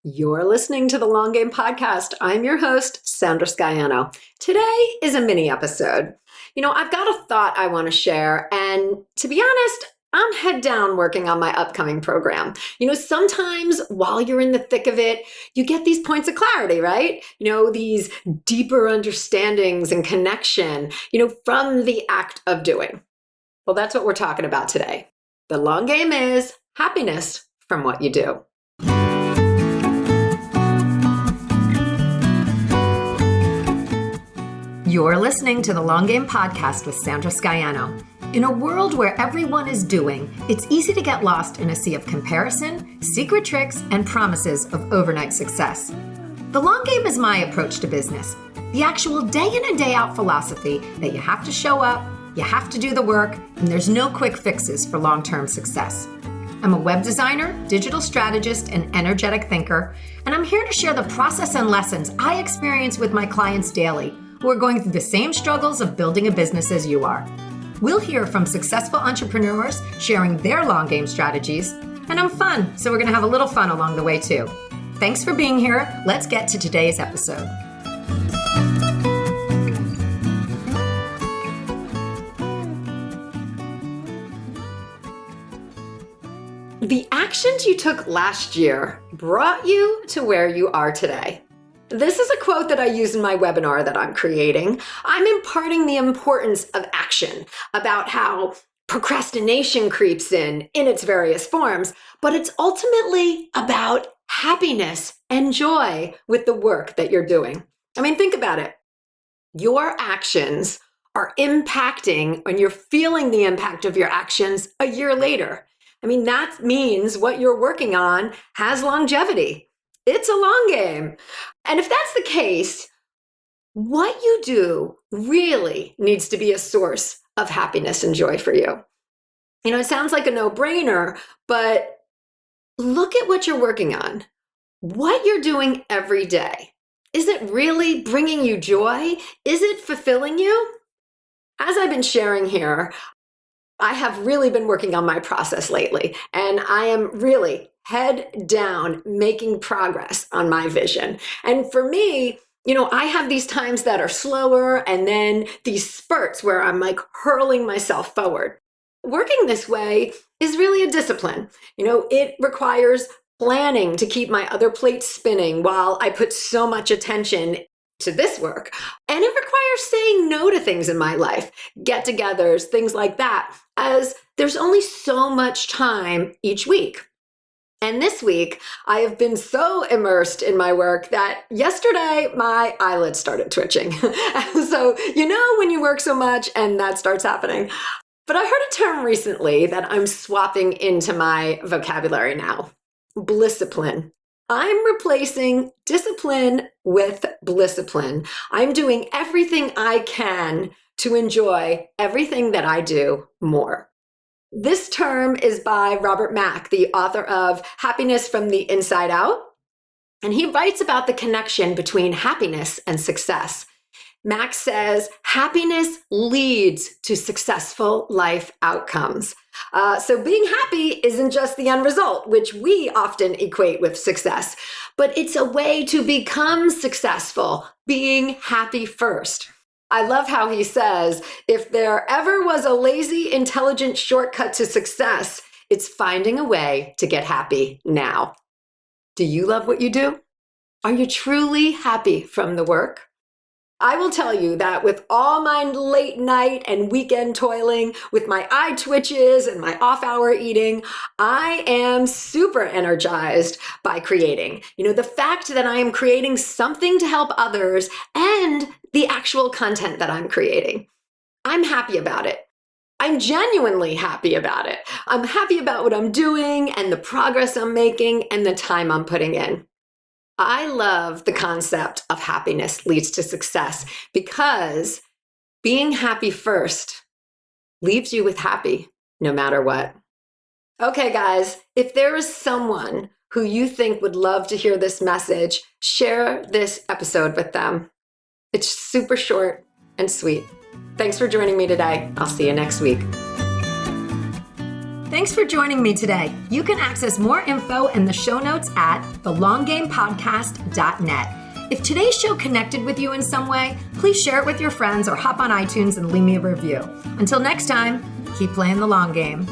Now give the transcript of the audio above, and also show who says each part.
Speaker 1: You're listening to the Long Game Podcast. I'm your host, Sandra Scaiano. Today is a mini episode. I've got a thought I want to share, and to be honest, I'm head down working on my upcoming program. Sometimes while you're in the thick of it, you get these points of clarity, right? These deeper understandings and connection, from the act of doing. Well, that's what we're talking about today. The long game is happiness from what you do. You're listening to the Long Game Podcast with Sandra Scaiano. In a world where everyone is doing, it's easy to get lost in a sea of comparison, secret tricks, and promises of overnight success. The long game is my approach to business, the actual day in and day out philosophy that you have to show up, you have to do the work, and there's no quick fixes for long-term success. I'm a web designer, digital strategist, and energetic thinker, and I'm here to share the process and lessons I experience with my clients daily who are going through the same struggles of building a business as you are. We'll hear from successful entrepreneurs sharing their long game strategies, and I'm fun, so we're going to have a little fun along the way too. Thanks for being here. Let's get to today's episode. The actions you took last year brought you to where you are today. This is a quote that I use in my webinar that I'm creating. I'm imparting the importance of action, about how procrastination creeps in its various forms, but it's ultimately about happiness and joy with the work that you're doing. Think about it. Your actions are impacting, and you're feeling the impact of your actions a year later. That means what you're working on has longevity. It's a long game. And if that's the case, what you do really needs to be a source of happiness and joy for you. It sounds like a no-brainer, but look at what you're working on. What you're doing every day. Is it really bringing you joy? Is it fulfilling you? As I've been sharing here, I have really been working on my process lately, and I am really head down making progress on my vision. And for me, I have these times that are slower and then these spurts where I'm like hurling myself forward. Working this way is really a discipline. It requires planning to keep my other plates spinning while I put so much attention to this work. And it requires saying no to things in my life, get-togethers, things like that, as there's only so much time each week. And this week, I have been so immersed in my work that yesterday, my eyelids started twitching. So, when you work so much and that starts happening. But I heard a term recently that I'm swapping into my vocabulary now. Blissipline. I'm replacing discipline with blissipline. I'm doing everything I can to enjoy everything that I do more. This term is by Robert Mack, the author of Happiness from the Inside Out. And he writes about the connection between happiness and success. Mack says, happiness leads to successful life outcomes. So being happy isn't just the end result, which we often equate with success, but it's a way to become successful, being happy first. I love how he says, if there ever was a lazy, intelligent shortcut to success, it's finding a way to get happy now. Do you love what you do? Are you truly happy from the work? I will tell you that with all my late night and weekend toiling, with my eye twitches and my off-hour eating, I am super energized by creating. The fact that I am creating something to help others and the actual content that I'm creating. I'm happy about it. I'm genuinely happy about it. I'm happy about what I'm doing and the progress I'm making and the time I'm putting in. I love the concept of happiness leads to success because being happy first leaves you with happy no matter what. Okay, guys, if there is someone who you think would love to hear this message, share this episode with them. It's super short and sweet. Thanks for joining me today. I'll see you next week. Thanks for joining me today. You can access more info in the show notes at thelonggamepodcast.net. If today's show connected with you in some way, please share it with your friends or hop on iTunes and leave me a review. Until next time, keep playing the long game.